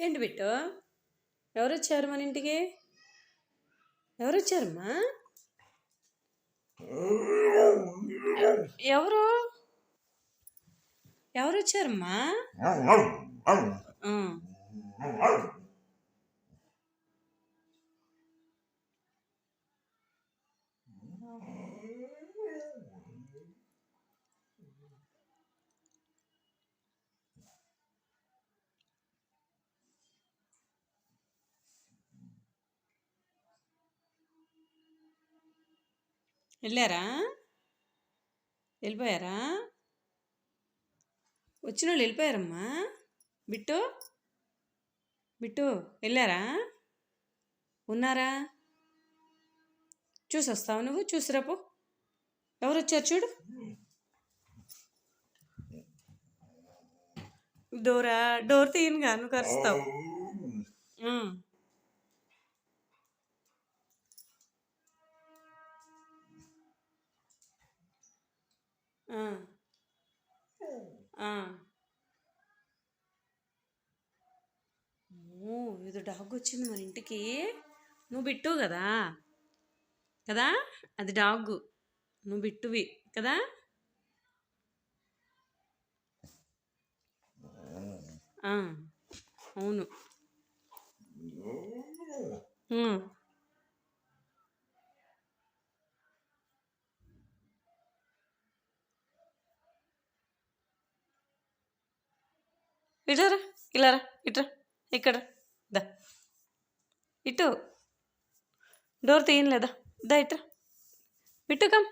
ఏంటి బిట్టు ఎవరు వచ్చారు మన ఇంటికి? ఎవరు వచ్చారమ్మా? ఎవరు ఎవరు వచ్చారమ్మా? వెళ్ళారా? వెళ్ళిపోయారా? వచ్చిన వాళ్ళు వెళ్ళిపోయారమ్మా. బిట్టు బిట్టు వెళ్ళారా? ఉన్నారా? చూసి వస్తావు నువ్వు? చూసిరాపు. ఎవరు వచ్చారు చూడు. డోర్ తీయనుగా నువ్వు కరుస్తావు. ఏదో డాగ్ వచ్చింది మన ఇంటికి. నువ్వు బిట్టు కదా కదా, అది డాగ్, నువ్వు బిట్టువి కదా. అవును. ఇట్రా, ఇలారా, ఇట్రా, ఇక్కడ దా, ఇటు డోర్ తీయలేదా? దా ఇట్రా బిట్టు కమ్.